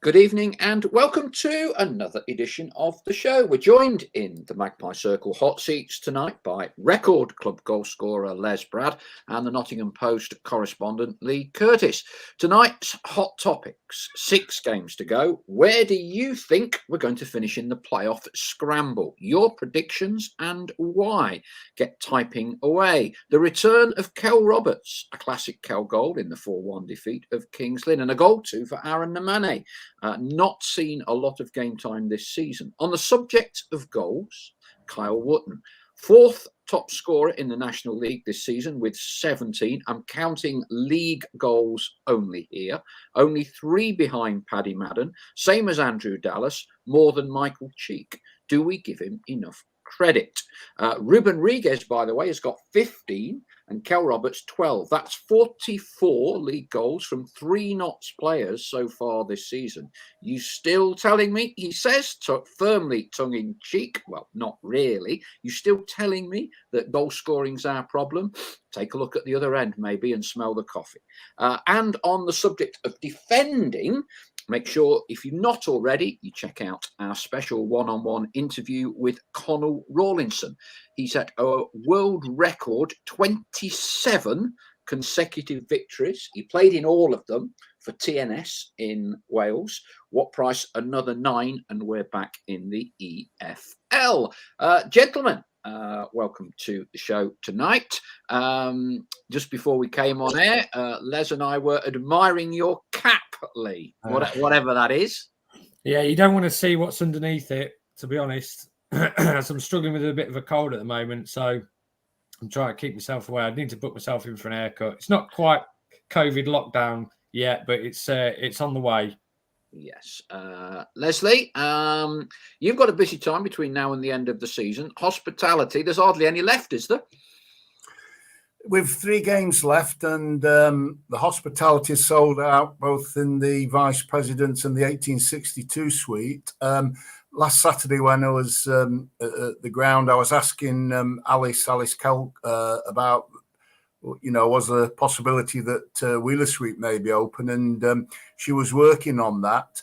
Good evening and welcome to another edition of the show. We're joined in the Magpie Circle hot seats tonight by record club goal scorer Les Brad and the Nottingham Post correspondent Leigh Curtis. Tonight's hot topics, 6 games to go. Where do you think we're going to finish in the playoff scramble? Your predictions and why? Get typing away. The return of Kell Roberts, a classic Kell goal in the 4-1 defeat of Kings Lynn, and a goal too for Aaron Nemane. Not seen a lot of game time this season. On the subject of goals, Kyle Wootton, 4th top scorer in the National League this season with 17. I'm counting league goals only here. Only 3 behind Paddy Madden, same as Andrew Dallas, more than Michael Cheek. Do we give him enough credit? Ruben Riguez, by the way, has got 15 and Kell Roberts 12. That's 44 league goals from 3 Notts players so far this season. You still telling me, he says, firmly tongue-in-cheek, well, not really, you still telling me that goal scoring's our problem? Take a look at the other end, maybe, and smell the coffee. And on the subject of defending, make sure, if you're not already, you check out our special one-on-one interview with Connell Rawlinson. He's at a world record 27 consecutive victories. He played in all of them for TNS in Wales. What price? Another 9, and we're back in the EFL. Gentlemen, welcome to the show tonight. Just before we came on air, Les and I were admiring your cap, Leigh, whatever that is. Yeah, you don't want to see what's underneath it, to be honest. So I'm struggling with a bit of a cold at the moment, so I'm trying to keep myself away. I need to book myself in for an haircut. It's not quite COVID lockdown yet, but it's on the way. Yes. Leslie, you've got a busy time between now and the end of the season. Hospitality, there's hardly any left, is there? With 3 games left, and the hospitality is sold out both in the Vice President's and the 1862 suite. Last Saturday, when I was at the ground, I was asking Alice Kell about, was there a possibility that Wheeler Suite may be open, and she was working on that.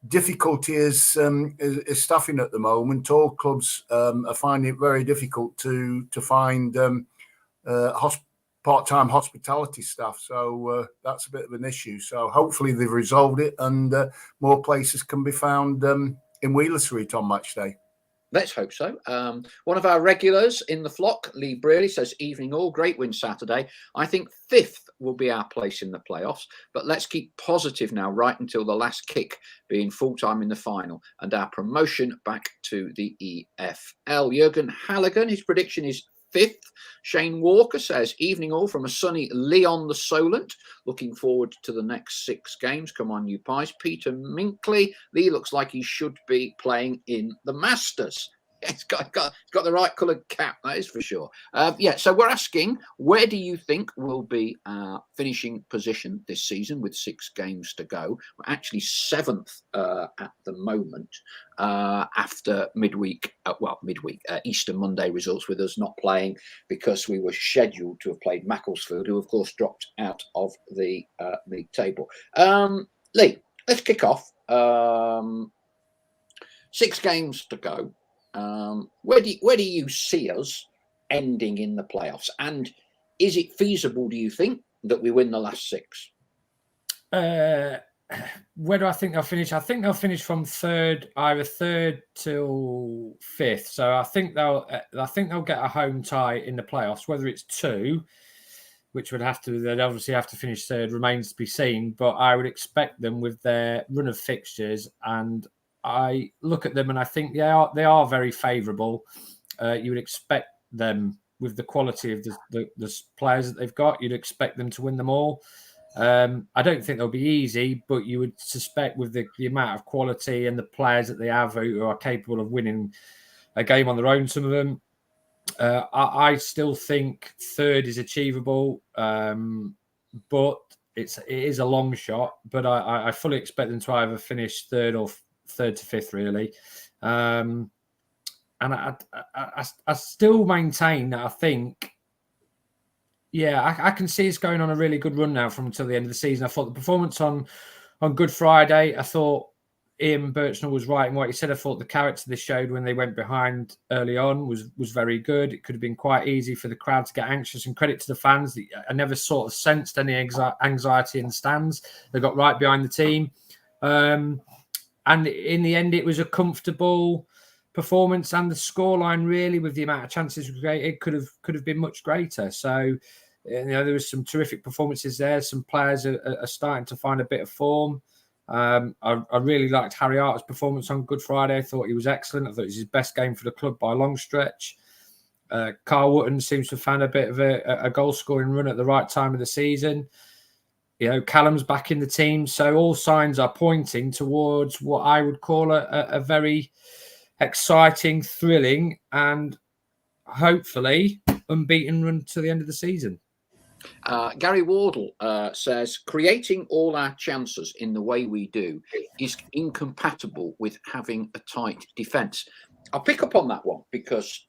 Difficulty is staffing at the moment. All clubs are finding it very difficult to find part-time hospitality staff, so that's a bit of an issue. So hopefully they've resolved it, and more places can be found in Wheeler Street on match day. Let's hope so. One of our regulars in the flock, Leigh Brearley, says, evening all, great win Saturday. I think 5th will be our place in the playoffs, but let's keep positive now, right until the last kick, being full-time in the final, and our promotion back to the EFL. Jurgen Halligan, his prediction is 5th. Shane Walker says, evening all from a sunny Leon the Solent. Looking forward to the next 6 games. Come on, you pies. Peter Minkley. Leigh looks like he should be playing in the Masters. It's got the right coloured cap, that is for sure. So we're asking, where do you think will be our finishing position this season with 6 games to go? We're actually 7th at the moment after midweek, Easter Monday results, with us not playing because we were scheduled to have played Macclesfield, who of course dropped out of the league table. Leigh, let's kick off. 6 games to go. Where do you see us ending in the playoffs? And is it feasible, do you think, that we win the last 6? Where do I think they'll finish? I think they'll finish from either third till 5th. So I think they'll get a home tie in the playoffs. Whether it's 2, which they'd obviously have to finish 3rd, remains to be seen. But I would expect them, with their run of fixtures, and I look at them and I think they are very favourable. You would expect them, with the quality of the players that they've got, you'd expect them to win them all. I don't think they'll be easy, but you would suspect, with the amount of quality and the players that they have who are capable of winning a game on their own, some of them, I still think 3rd is achievable, but it is a long shot. But I fully expect them to either finish 3rd or 3rd to 5th, really. And I still maintain that I think, I can see us going on a really good run now from until the end of the season. I thought the performance on on Good Friday, I thought Ian Birchnell was right in what he said. I thought the character they showed when they went behind early on was very good. It could have been quite easy for the crowd to get anxious, and credit to the fans. I never sort of sensed any anxiety in the stands. They got right behind the team. And in the end, it was a comfortable performance, and the scoreline, really, with the amount of chances we created, could have been much greater. So, there was some terrific performances there. Some players are starting to find a bit of form. I really liked Harry Arter's performance on Good Friday. I thought he was excellent. I thought it was his best game for the club by a long stretch. Kyle Wootton seems to have found a bit of a goal-scoring run at the right time of the season. Callum's back in the team. So all signs are pointing towards what I would call a very exciting, thrilling, and hopefully unbeaten run to the end of the season. Gary Wardle says, creating all our chances in the way we do is incompatible with having a tight defence. I'll pick up on that one because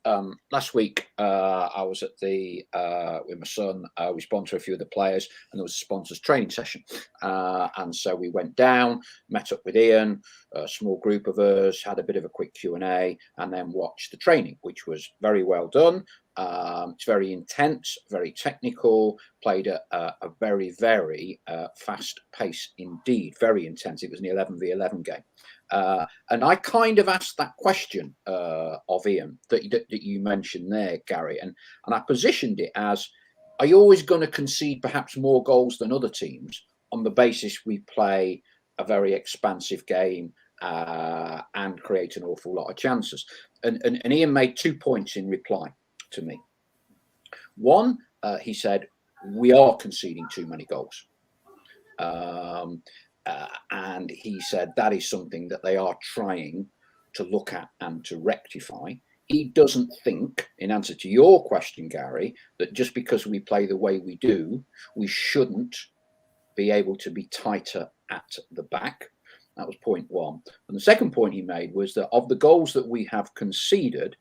last week I was at with my son. We sponsor a few of the players, and there was a sponsors training session. And so we went down, met up with Ian, a small group of us, had a bit of a quick Q&A, and then watched the training, which was very well done. It's very intense, very technical, played at a very, very fast pace indeed, very intense. It was an 11v11 game. And I kind of asked that question of Ian that you mentioned there, Gary, and I positioned it as, are you always going to concede perhaps more goals than other teams on the basis we play a very expansive game and create an awful lot of chances? And Ian made 2 points in reply to me. One, he said, we are conceding too many goals. And he said that is something that they are trying to look at and to rectify. He doesn't think, in answer to your question, Gary, that just because we play the way we do, we shouldn't be able to be tighter at the back. That was point one. And the second point he made was that of the goals that we have conceded,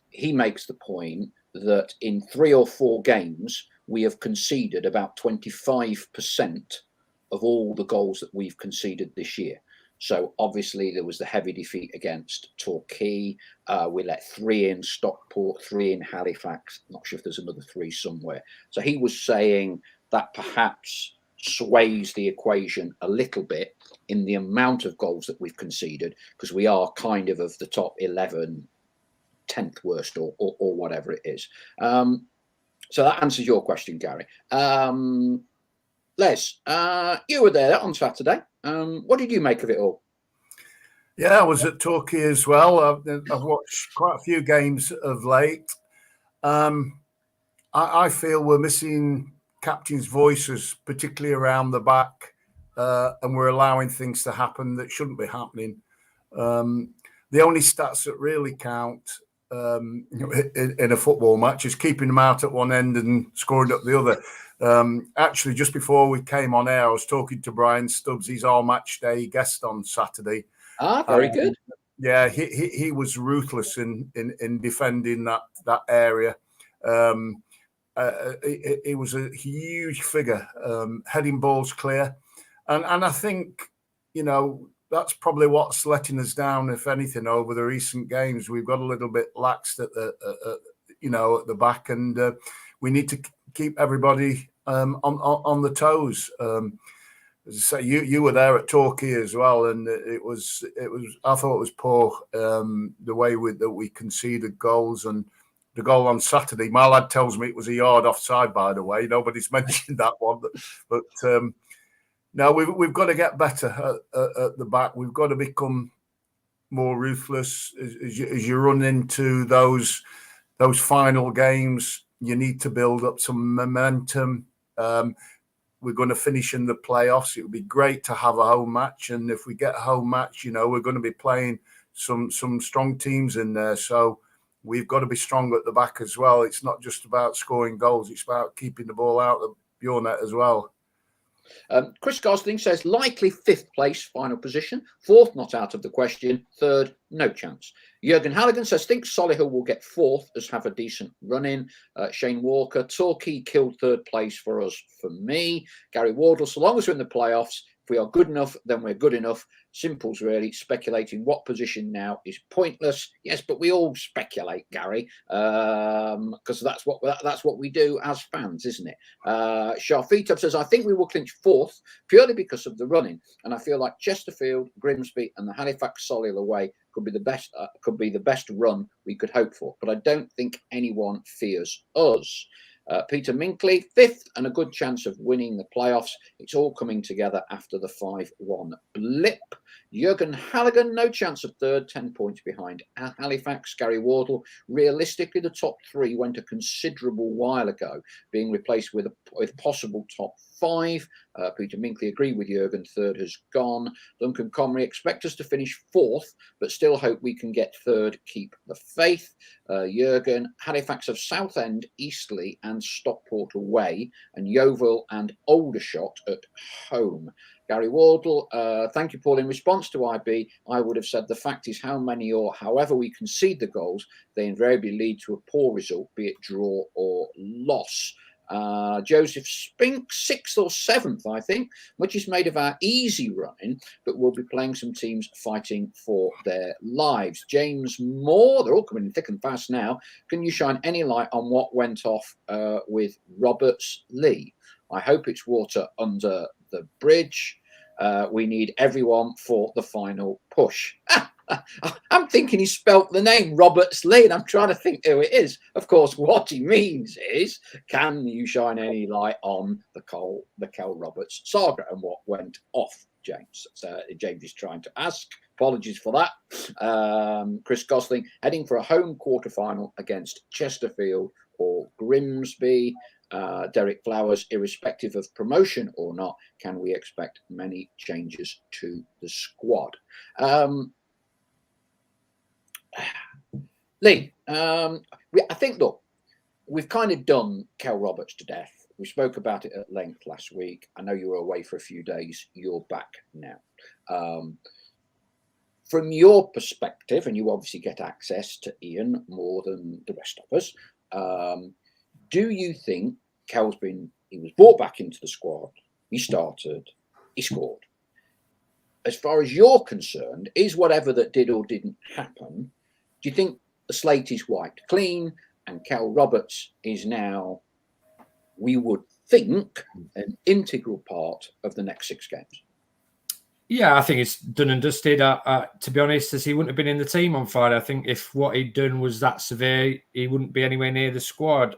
he makes the point that in 3 or 4 games, we have conceded about 25% of all the goals that we've conceded this year. So obviously there was the heavy defeat against Torquay. We let 3 in Stockport, 3 in Halifax. Not sure if there's another 3 somewhere. So he was saying that perhaps sways the equation a little bit in the amount of goals that we've conceded, because we are kind of the top 11, 10th worst or whatever it is. So that answers your question, Gary. Les, you were there on Saturday. What did you make of it all? Yeah, I was at Torquay as well. I've watched quite a few games of late. I feel we're missing captains' voices, particularly around the back, and we're allowing things to happen that shouldn't be happening. The only stats that really count in a football match is keeping them out at one end and scoring up the other. Actually, just before we came on air, I was talking to Brian Stubbs. He's our match day guest on Saturday. Very good. Yeah, he was ruthless in defending that area. He was a huge figure, heading balls clear, and I think that's probably what's letting us down, if anything, over the recent games. We've got a little bit laxed at the back, and we need to keep everybody on the toes. As I say, you were there at Torquay as well, and it was. I thought it was poor the way that we conceded goals, and the goal on Saturday. My lad tells me it was a yard offside. By the way, nobody's mentioned that one, but no, we've got to get better at the back. We've got to become more ruthless as you run into those final games. You need to build up some momentum. We're going to finish in the playoffs. It would be great to have a home match, and if we get a home match, we're going to be playing some strong teams in there. So we've got to be strong at the back as well. It's not just about scoring goals; it's about keeping the ball out of your net as well. Chris Gosling says likely 5th place, final position. 4th, not out of the question. 3rd, no chance. Jurgen Halligan says think Solihull will get 4th as have a decent run in. Shane Walker, Torquay killed 3rd place for us, for me. Gary Wardle, so long as we're in the playoffs, If we are good enough, then we're good enough. Simple's really. Speculating what position now is pointless. Yes, but we all speculate, Gary, because that's what we do as fans, isn't it? Sharfitov says, I think we will clinch 4th purely because of the running, and I feel like Chesterfield, Grimsby, and the Halifax Solihull away could be the best run we could hope for. But I don't think anyone fears us. Peter Minkley, 5th and a good chance of winning the playoffs. It's all coming together after the 5-1 blip. Jurgen Halligan, no chance of 3rd, 10 points behind Halifax. Gary Wardle, realistically, the top 3 went a considerable while ago, being replaced with possible top 5. Peter Minkley agreed with Jurgen, 3rd has gone. Duncan Comrie, expect us to finish 4th, but still hope we can get 3rd, keep the faith. Jurgen, Halifax of Southend, Eastleigh and Stockport away, and Yeovil and Aldershot at home. Gary Wardle, thank you, Paul. In response to IB, I would have said the fact is how many or however we concede the goals, they invariably lead to a poor result, be it draw or loss. Joseph Spink, 6th or 7th, I think. Much is made of our easy running, but we'll be playing some teams fighting for their lives. James Moore, they're all coming in thick and fast now. Can you shine any light on what went off with Roberts, Leigh? I hope it's water under the bridge. We need everyone for the final push. I'm thinking he spelt the name Roberts, Leigh, and I'm trying to think who it is. Of course, what he means is, can you shine any light on the Kell Roberts saga and what went off, James? James is trying to ask. Apologies for that. Chris Gosling, heading for a home quarter-final against Chesterfield or Grimsby. Derek Flowers, irrespective of promotion or not, can we expect many changes to the squad? Leigh, I think, look, we've kind of done Kell Roberts to death. We spoke about it at length last week. I know you were away for a few days. You're back now. From your perspective, and you obviously get access to Ian more than the rest of us, do you think he was brought back into the squad, he started, he scored. As far as you're concerned, is whatever that did or didn't happen, do you think the slate is wiped clean and Kell Roberts is now, we would think, an integral part of the next 6 games? Yeah, I think it's done and dusted. To be honest, as he wouldn't have been in the team on Friday. I think if what he'd done was that severe, he wouldn't be anywhere near the squad.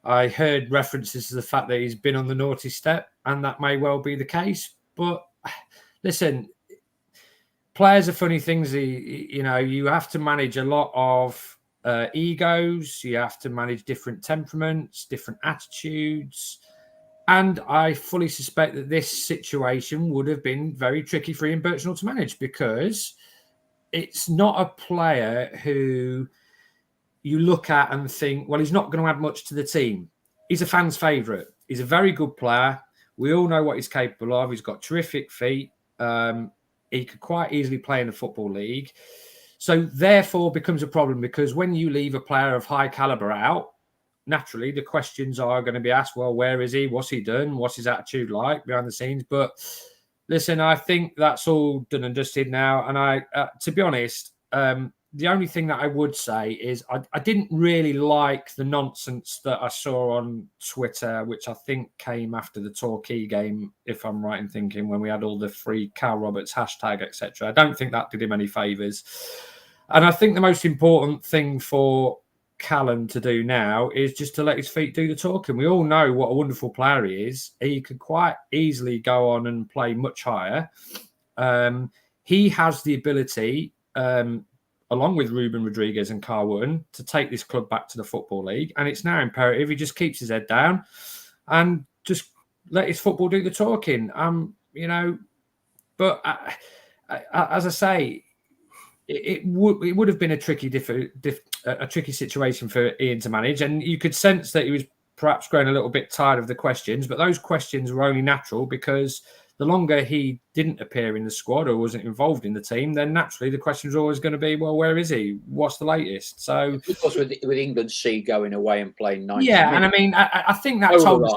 I heard references to the fact that he's been on the naughty step, and that may well be the case. But listen, players are funny things. You have to manage a lot of egos. You have to manage different temperaments, different attitudes. And I fully suspect that this situation would have been very tricky for Ian Birchnell to manage, because it's not a player who you look at and think, well, he's not going to add much to the team. He's a fan's favourite. He's a very good player. We all know what he's capable of. He's got terrific feet. He could quite easily play in the Football League. So therefore becomes a problem, because when you leave a player of high calibre out, naturally the questions are going to be asked, well, where is he? What's he done? What's his attitude like behind the scenes? But listen, I think that's all done and dusted now. And to be honest, the only thing that I would say is I didn't really like the nonsense that I saw on Twitter, which I think came after the Torquay game, if I'm right in thinking, when we had all the free Kyle Roberts hashtag, etc. I don't think that did him any favours. And I think the most important thing for Callum to do now is just to let his feet do the talking. We all know what a wonderful player he is. He could quite easily go on and play much higher. He has the ability, along with Ruben Rodriguez and Kyle Wootton, to take this club back to the Football League. And it's now imperative he just keeps his head down and just let his football do the talking. But as I say, it would have been a tricky situation for Ian to manage. And you could sense that he was perhaps growing a little bit tired of the questions, but those questions were only natural because the longer he didn't appear in the squad or wasn't involved in the team, then naturally the question was always going to be, well, where is he? What's the latest? So, of course, with England C going away and playing 90 minutes. And I mean, I think that told us.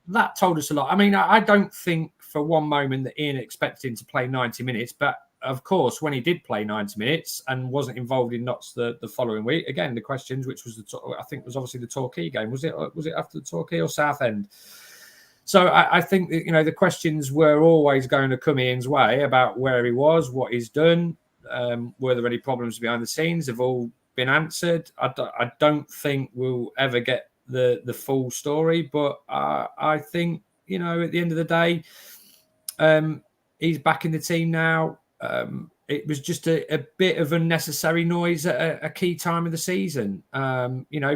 that told us a lot. I mean, I don't think for one moment that Ian expected him to play 90 minutes, but of course, when he did play 90 minutes and wasn't involved in Notts the following week, again, the questions, which was I think was obviously the Torquay game. Was it after the Torquay or Southend? So I think that, the questions were always going to come Ian's way about where he was, what he's done. Were there any problems behind the scenes? Have all been answered? I don't think we'll ever get the full story, but I think, at the end of the day, he's back in the team now. It was just a bit of unnecessary noise at a key time of the season,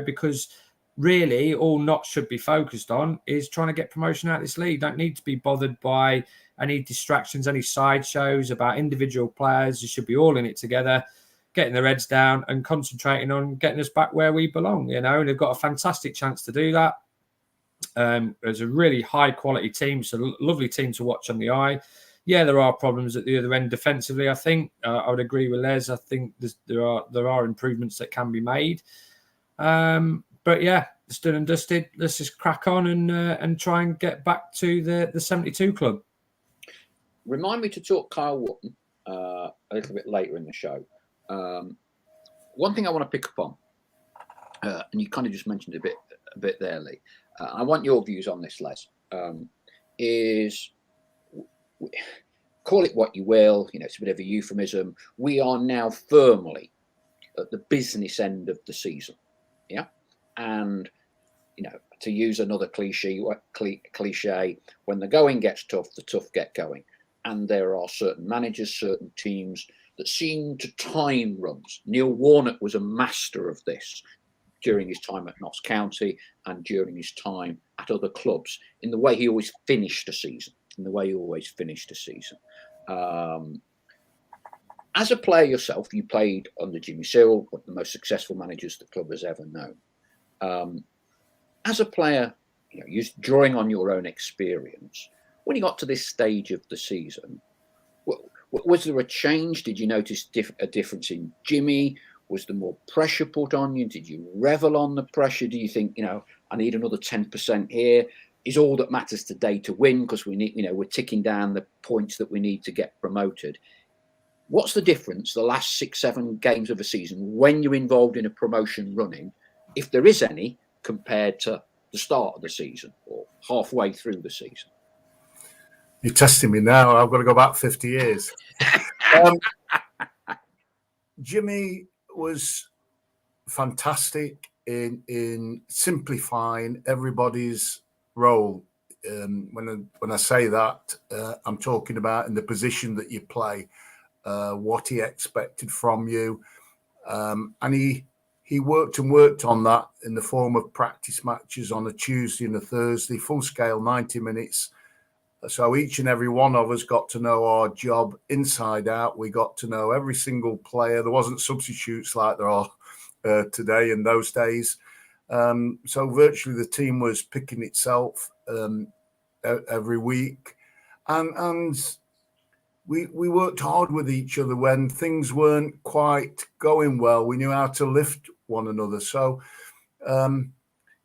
because really all Notts should be focused on is trying to get promotion out of this league. Don't need to be bothered by any distractions, any sideshows about individual players. You should be all in it together, getting their heads down and concentrating on getting us back where we belong, and they've got a fantastic chance to do that. There's a really high quality team. It's a lovely team to watch on the eye. Yeah, there are problems at the other end defensively. I think I would agree with Les. I think there are improvements that can be made. But yeah, it's done and dusted. Let's just crack on and try and get back to the 72 club. Remind me to talk Kyle Wootton a little bit later in the show. One thing I want to pick up on, and you kind of just mentioned a bit there, Leigh. I want your views on this, Les. Is call it what you will, it's a bit of a euphemism. We are now firmly at the business end of the season, yeah. And to use another cliche, when the going gets tough, the tough get going. And there are certain managers, certain teams that seem to time runs. Neil Warnock was a master of this during his time at Notts County and during his time at other clubs, in the way he always finished a season. As a player yourself, you played under Jimmy Cyril, one of the most successful managers the club has ever known. As a player, you're drawing on your own experience. When you got to this stage of the season, was there a change? Did you notice a difference in Jimmy? Was there more pressure put on you? Did you revel on the pressure? Do you think, I need another 10% here? Is all that matters today to win because we need, we're ticking down the points that we need to get promoted? What's the difference the last 6-7 games of a season when you're involved in a promotion running, if there is any, compared to the start of the season or halfway through the season? You're testing me now. I've got to go back 50 years. Jimmy was fantastic in simplifying everybody's role. When I say that, I'm talking about in the position that you play, what he expected from you, and he worked on that in the form of practice matches on a Tuesday and a Thursday, full scale 90 minutes. So each and every one of us got to know our job inside out. We got to know every single player. There wasn't substitutes like there are today in those days. So virtually the team was picking itself every week. And we worked hard with each other when things weren't quite going well. We knew how to lift one another. So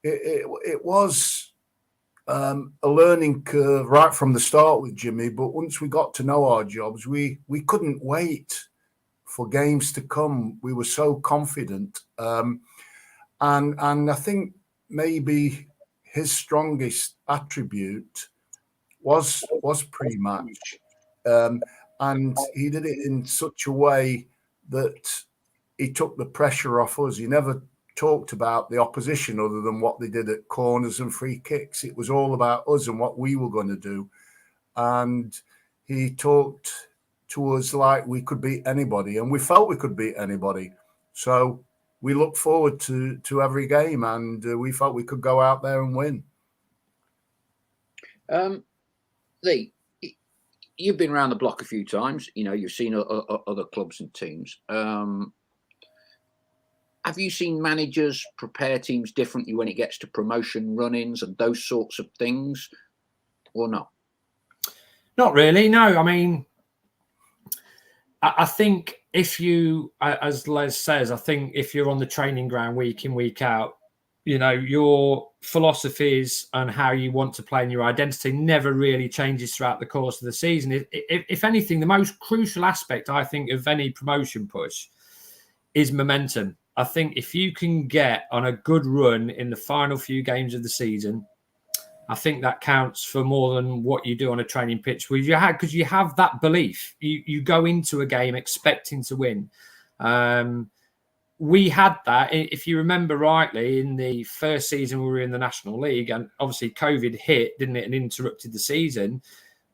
it was a learning curve right from the start with Jimmy. But once we got to know our jobs, we couldn't wait for games to come. We were so confident. And I think maybe his strongest attribute was pre-match. And he did it in such a way that he took the pressure off us. He never talked about the opposition other than what they did at corners and free kicks. It was all about us and what we were going to do. And he talked to us like we could beat anybody, and we felt we could beat anybody. So we looked forward to every game, and we felt we could go out there and win. Leigh, you've been around the block a few times. You've seen other clubs and teams. Have you seen managers prepare teams differently when it gets to promotion run-ins and those sorts of things, or not? Not really, no. I mean, I think if you, as Les says, I think if you're on the training ground week in, week out, your philosophies and how you want to play and your identity never really changes throughout the course of the season. If anything, the most crucial aspect, I think, of any promotion push is momentum. I think if you can get on a good run in the final few games of the season, I think that counts for more than what you do on a training pitch. Because you have that belief. You go into a game expecting to win. We had that, if you remember rightly, in the first season we were in the National League, and obviously COVID hit, didn't it, and interrupted the season.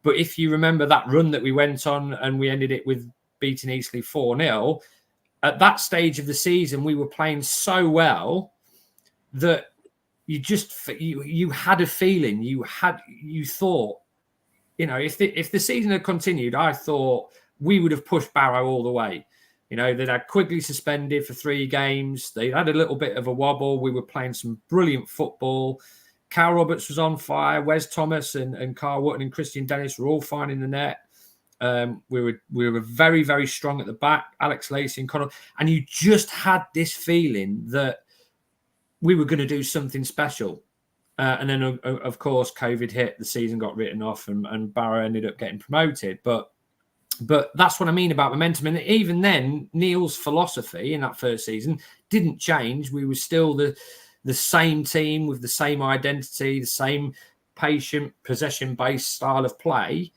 But if you remember that run that we went on and we ended it with beating Eastleigh 4-0, at that stage of the season, we were playing so well that you had a feeling, you thought, if the season had continued, I thought we would have pushed Barrow all the way. They'd had Quigley suspended for 3 games. They had a little bit of a wobble. We were playing some brilliant football. Kyle Roberts was on fire. Wes Thomas and Kyle Wootton and Christian Dennis were all fine in the net. We were very, very strong at the back. Alex Lacey and Connor. And you just had this feeling that we were going to do something special. And then, of course, COVID hit. The season got written off and Barrow ended up getting promoted. But that's what I mean about momentum. And even then, Neil's philosophy in that first season didn't change. We were still the same team with the same identity, the same patient, possession-based style of play.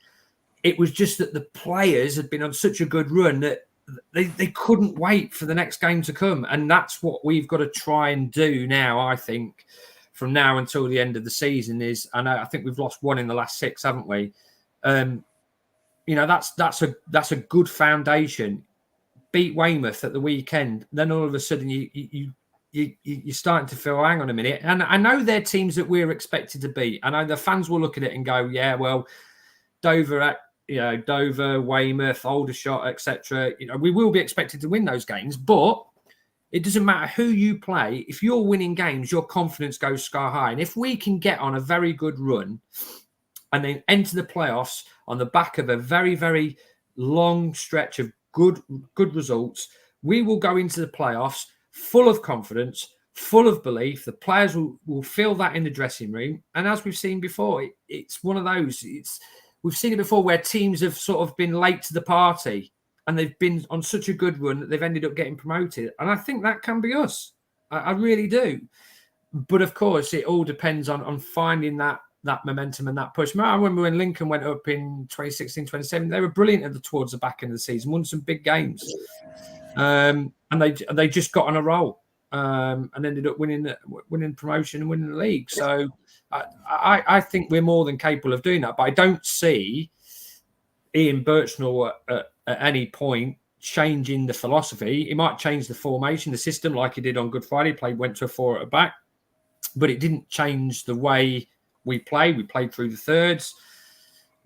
It was just that the players had been on such a good run that they couldn't wait for the next game to come. And that's what we've got to try and do now, I think, from now until the end of the season is, I think we've lost 1 in the last 6, haven't we? That's a good foundation. Beat Weymouth at the weekend, then all of a sudden you're starting to feel, hang on a minute. And I know they're teams that we're expected to beat. I know the fans will look at it and go, yeah, well, Dover, Weymouth, Aldershot, etc. We will be expected to win those games, but it doesn't matter who you play. If you're winning games, your confidence goes sky high. And if we can get on a very good run and then enter the playoffs on the back of a very, very long stretch of good results, we will go into the playoffs full of confidence, full of belief. The players will feel that in the dressing room. And as we've seen before, it's one of those. We've seen it before where teams have sort of been late to the party and they've been on such a good run that they've ended up getting promoted. And I think that can be us. I really do. But of course, it all depends on finding that momentum and that push. I remember when Lincoln went up in 2016, 2017, they were brilliant towards the back end of the season, won some big games. And they just got on a roll and ended up winning promotion and winning the league. So I think we're more than capable of doing that. But I don't see Ian Birchnell at any point changing the philosophy. He might change the formation, the system, like he did on Good Friday. Went to a 4 at the back. But it didn't change the way we played. We played through the thirds.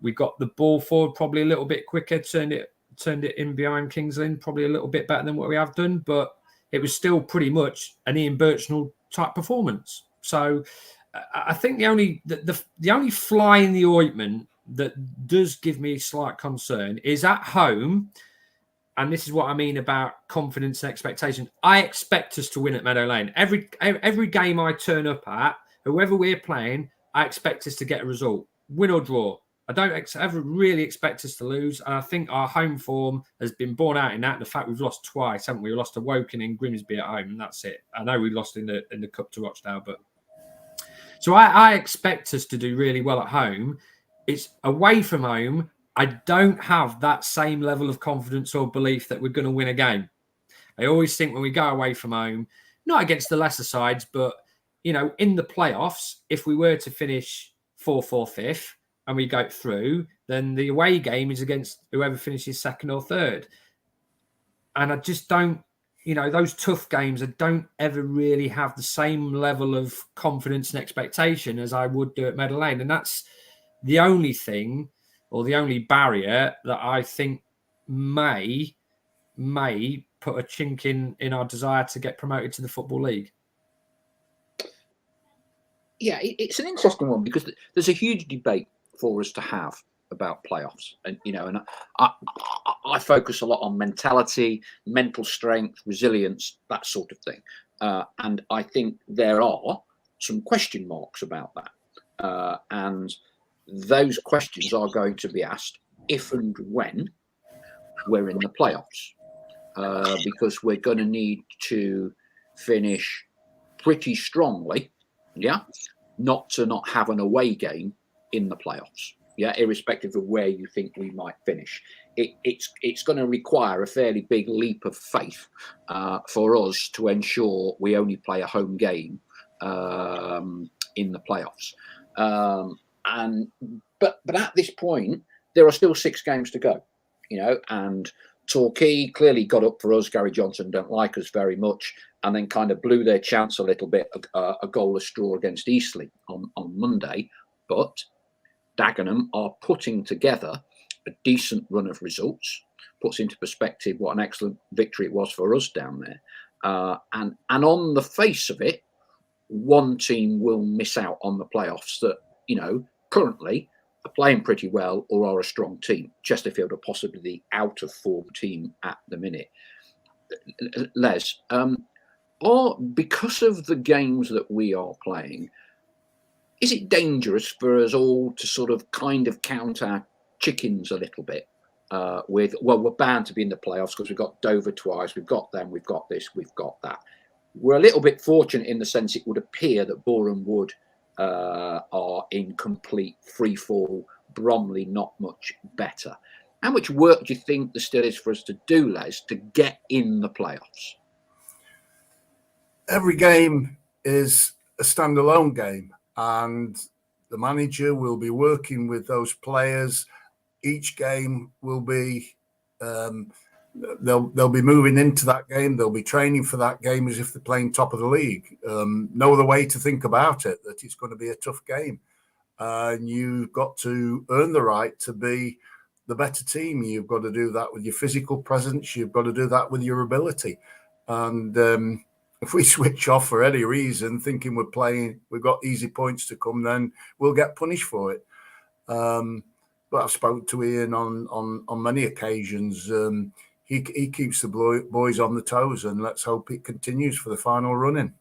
We got the ball forward probably a little bit quicker, turned it in behind Kings Lynn, probably a little bit better than what we have done, but it was still pretty much an Ian Birchnell type performance. So I think the only fly in the ointment that does give me slight concern is at home, and this is what I mean about confidence and expectation. I expect us to win at Meadow Lane. Every game I turn up at, whoever we're playing, I expect us to get a result, win or draw. I don't ever really expect us to lose. And I think our home form has been borne out in that. The fact we've lost twice, haven't we? We lost to Woking and Grimsby at home, and that's it. I know we lost in the Cup to Rochdale, but so I expect us to do really well at home. It's away from home. I don't have that same level of confidence or belief that we're going to win a game. I always think when we go away from home, not against the lesser sides, but in the playoffs, if we were to finish 4th or 5th and we go through, then the away game is against whoever finishes 2nd or 3rd. And I just don't, those tough games, I don't ever really have the same level of confidence and expectation as I would do at Meadow Lane. And that's the only thing or the only barrier that I think may put a chink in our desire to get promoted to the Football League. Yeah, it's an interesting one because there's a huge debate for us to have about playoffs, and I focus a lot on mentality, mental strength, resilience, that sort of thing, and I think there are some question marks about that, and those questions are going to be asked if and when we're in the playoffs, because we're going to need to finish pretty strongly, not to not have an away game in the playoffs, irrespective of where you think we might finish. It's going to require a fairly big leap of faith for us to ensure we only play a home game in the playoffs. But at this point, there are still 6 games to go, and Torquay clearly got up for us. Gary Johnson don't like us very much, and then kind of blew their chance a little bit, a goalless draw against Eastleigh on Monday. But Dagenham are putting together a decent run of results, puts into perspective what an excellent victory it was for us down there. And on the face of it, one team will miss out on the playoffs that, currently are playing pretty well or are a strong team. Chesterfield are possibly the out of form team at the minute. Les, because of the games that we are playing, is it dangerous for us all to sort of kind of count our chickens a little bit with, well, we're bound to be in the playoffs because we've got Dover twice, we've got them, we've got this, we've got that. We're a little bit fortunate in the sense it would appear that Boreham Wood are in complete free fall, Bromley not much better. How much work do you think there still is for us to do, Les, to get in the playoffs? Every game is a standalone game, and the manager will be working with those players. Each game will be they'll be moving into that game. They'll be training for that game as if they're playing top of the league. No other way to think about it, that it's going to be a tough game. And you've got to earn the right to be the better team. You've got to do that with your physical presence. You've got to do that with your ability. And if we switch off for any reason, thinking we've got easy points to come, then we'll get punished for it. But I've spoken to Ian on many occasions. He keeps the boys on the toes, and let's hope it continues for the final run-in.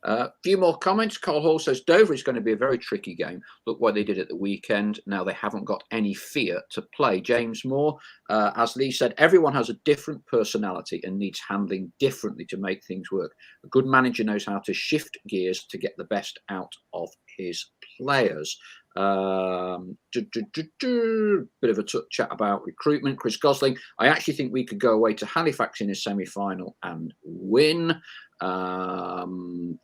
A few more comments. Carl Hall says Dover is going to be a very tricky game. Look what they did at the weekend. Now they haven't got any fear to play. James Moore, as Leigh said, everyone has a different personality and needs handling differently to make things work. A good manager knows how to shift gears to get the best out of his players. Bit of a chat about recruitment. Chris Gosling, I actually think we could go away to Halifax in a semi-final and win. Gary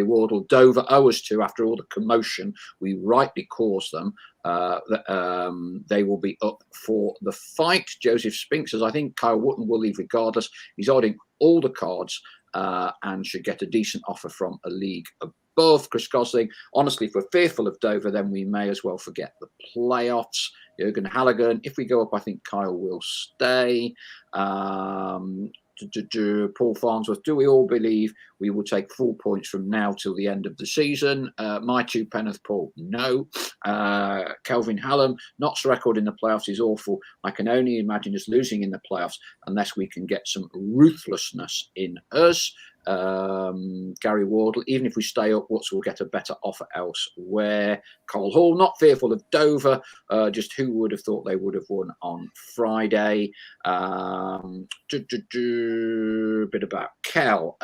Wardle, Dover owe us to, after all the commotion we rightly caused them. They will be up for the fight. Joseph Spink says, I think Kyle Wootton will leave regardless. He's holding all the cards and should get a decent offer from a league above. Chris Gosling, honestly, if we're fearful of Dover, then we may as well forget the playoffs. Jürgen Halligan, if we go up, I think Kyle will stay. Paul Farnsworth, do we all believe we will take 4 points from now till the end of the season? My 2 penneth, Paul, no. Kelvin Hallam, Knott's record in the playoffs is awful. I can only imagine us losing in the playoffs unless we can get some ruthlessness in us. Gary Wardle, even if we stay up, Woods will get a better offer elsewhere. Cole Hall, not fearful of Dover, just who would have thought they would have won on Friday. Bit about Kell.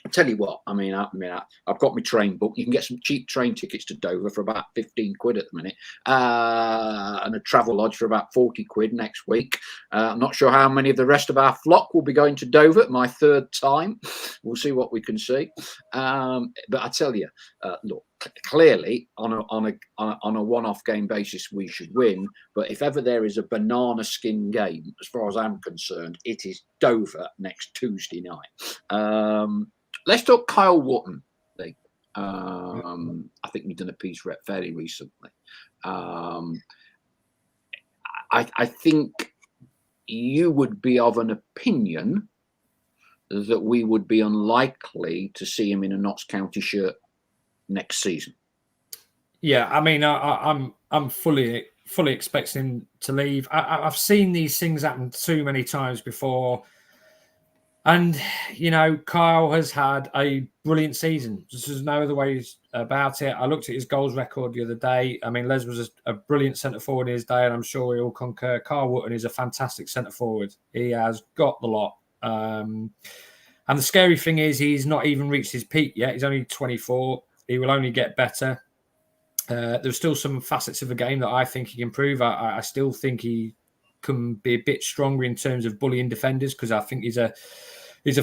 I tell you what, I've got my train booked. You can get some cheap train tickets to Dover for about 15 quid at the minute, and a travel lodge for about 40 quid next week. I'm not sure how many of the rest of our flock will be going to Dover, my 3rd time. We'll see what we can see. But I tell you, look, clearly on a one-off game basis, we should win. But if ever there is a banana skin game, as far as I'm concerned, it is Dover next Tuesday night. Let's talk Kyle Wootton, Leigh. I think we've done a piece fairly recently. I think you would be of an opinion that we would be unlikely to see him in a Notts County shirt next season. Yeah, I mean, I'm fully expecting him to leave. I've seen these things happen too many times before. And, Kyle has had a brilliant season. There's no other ways about it. I looked at his goals record the other day. I mean, Les was a brilliant centre-forward in his day, and I'm sure he'll concur. Kyle Wootton is a fantastic centre-forward. He has got the lot. And the scary thing is he's not even reached his peak yet. He's only 24. He will only get better. There's still some facets of the game that I think he can improve. I still think he can be a bit stronger in terms of bullying defenders, because I think he's a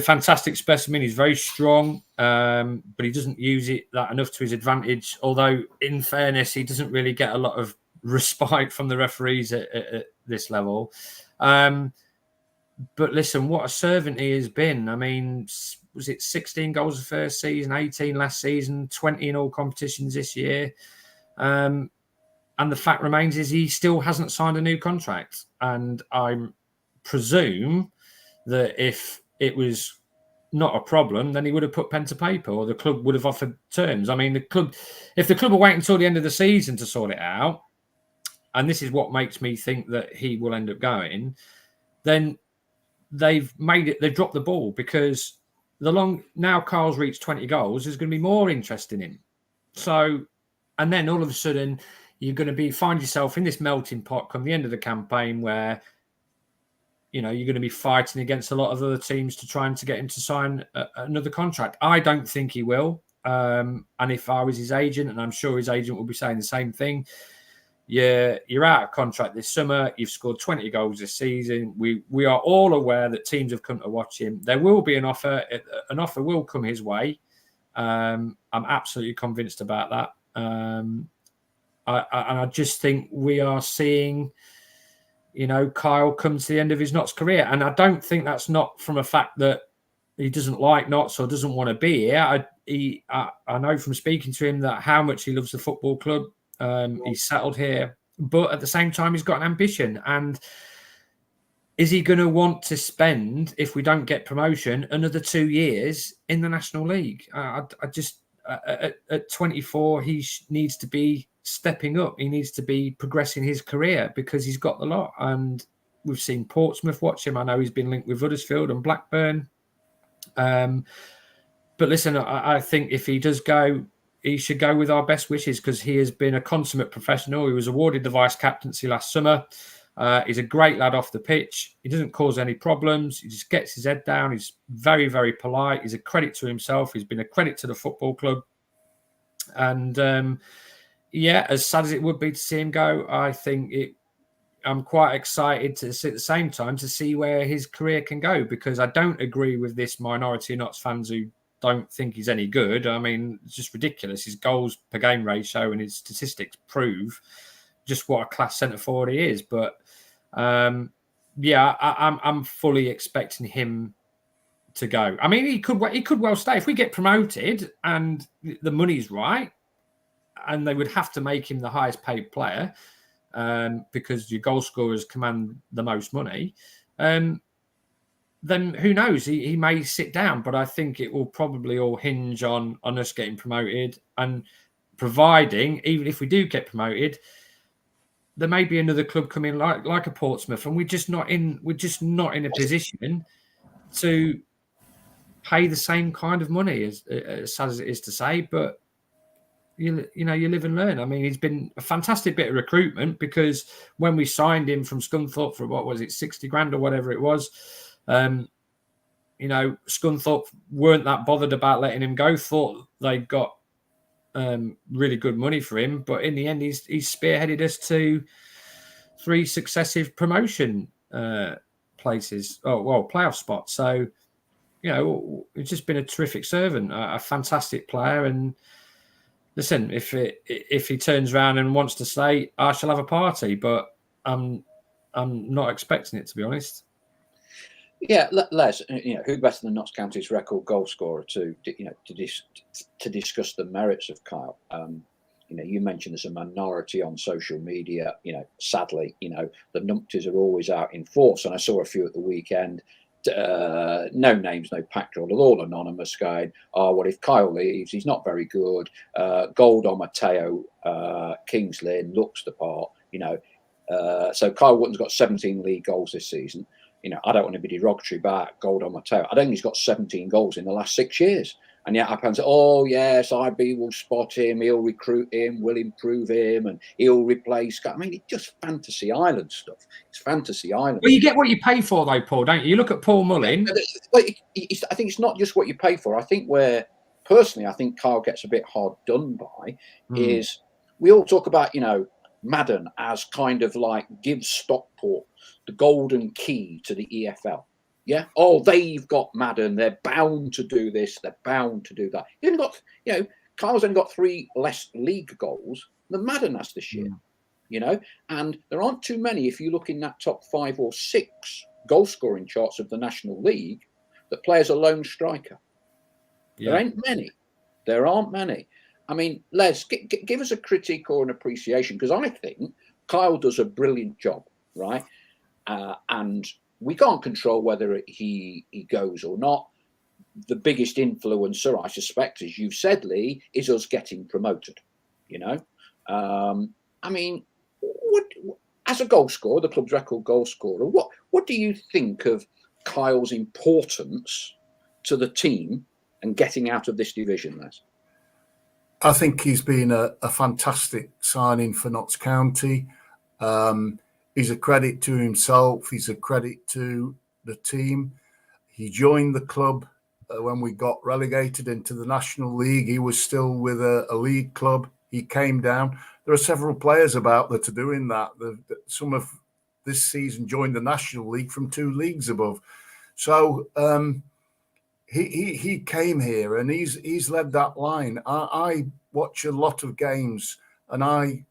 fantastic specimen. He's very strong, but he doesn't use it that enough to his advantage. Although, in fairness, he doesn't really get a lot of respite from the referees at this level. But listen, what a servant he has been. I mean, was it 16 goals the first season, 18 last season, 20 in all competitions this year? And the fact remains is he still hasn't signed a new contract. And I presume that if it was not a problem, then he would have put pen to paper, or the club would have offered terms. I mean, if the club are waiting until the end of the season to sort it out, and this is what makes me think that he will end up going, then they've dropped the ball, because now Carl's reached 20 goals, there's going to be more interest in him. So, and then all of a sudden, you're going to find yourself in this melting pot come the end of the campaign where, you're going to be fighting against a lot of other teams to try and to get him to sign another contract. I don't think he will. And if I was his agent, and I'm sure his agent will be saying the same thing, you're out of contract this summer. You've scored 20 goals this season. We are all aware that teams have come to watch him. There will be an offer. An offer will come his way. I'm absolutely convinced about that. And I just think we are seeing, Kyle come to the end of his Notts career. And I don't think that's not from a fact that he doesn't like Notts or doesn't want to be here. I know from speaking to him that how much he loves the football club. He's settled here, but at the same time, he's got an ambition. And is he going to want to spend, if we don't get promotion, another 2 years in the National League? I just, at 24, he needs to be stepping up. He needs to be progressing his career, because he's got the lot. And we've seen Portsmouth watch him. I know he's been linked with Huddersfield and Blackburn. But listen, I think if he does go, he should go with our best wishes, because he has been a consummate professional. He was awarded the vice captaincy last summer. He's a great lad off the pitch. He doesn't cause any problems. He just gets his head down. He's very, very polite. He's a credit to himself. He's been a credit to the football club. And as sad as it would be to see him go, I think I'm quite excited to see at the same time to see where his career can go, because I don't agree with this minority of Notts fans who don't think he's any good. I mean, it's just ridiculous. His goals per game ratio and his statistics prove just what a class centre forward he is. But I'm fully expecting him to go. I mean, he could well stay if we get promoted and the money's right, and they would have to make him the highest paid player because your goal scorers command the most money. Then who knows? He may sit down, but I think it will probably all hinge on us getting promoted, and providing, even if we do get promoted, there may be another club coming like a Portsmouth, and we're just not in a position to pay the same kind of money, as sad as it is to say. But you live and learn. I mean, he's been a fantastic bit of recruitment, because when we signed him from Scunthorpe for, what was it, 60 grand or whatever it was, Scunthorpe weren't that bothered about letting him go, thought they got really good money for him, but in the end he's spearheaded us to 3 successive promotion places, playoff spots. So it's just been a terrific servant, a fantastic player. And listen, if he turns around and wants to stay, I shall have a party, but I'm not expecting it, to be honest. Yeah, Les, who better than Notts County's record goal scorer to discuss the merits of Kyle? You mentioned there's a minority on social media. Sadly, the numpties are always out in force, and I saw a few at the weekend. no names, no pack draw, all anonymous, going, oh, well, if Kyle leaves, he's not very good. Gold on Mateo, Kings Lynn looks the part, so Kyle Wootton's got 17 league goals this season. I don't want to be derogatory about Gold on Mateo. I don't think he's got 17 goals in the last 6 years. And yet I can say, oh, yes, IB will spot him, he'll recruit him, will improve him, and he'll replace. I mean, it's just fantasy island stuff. It's fantasy island. Well, you get what you pay for, though, Paul, don't you? You look at Paul Mullin. I think it's not just what you pay for. I think personally, I think Kyle gets a bit hard done by is we all talk about, Madden as kind of like gives Stockport the golden key to the EFL. Yeah. Oh, they've got Madden. They're bound to do this. They're bound to do that. He only got, Kyle's only got 3 less league goals than Madden has this year. And there aren't too many. If you look in that top 5 or 6 goal scoring charts of the National League, that plays a lone striker. Yeah. There ain't many. There aren't many. I mean, Les, give us a critique or an appreciation, because I think Kyle does a brilliant job, right? And we can't control whether he goes or not. The biggest influencer, I suspect, as you've said, Leigh, is us getting promoted. I mean, what as a goal scorer, the club's record goal scorer, what do you think of Kyle's importance to the team and getting out of this division, Les? I think he's been a fantastic signing for Notts County. He's a credit to himself. He's a credit to the team. He joined the club when we got relegated into the National League. He was still with a league club. He came down. There are several players about that are doing that. Some of this season joined the National League from 2 leagues above. So he came here and he's led that line. I watch a lot of games and I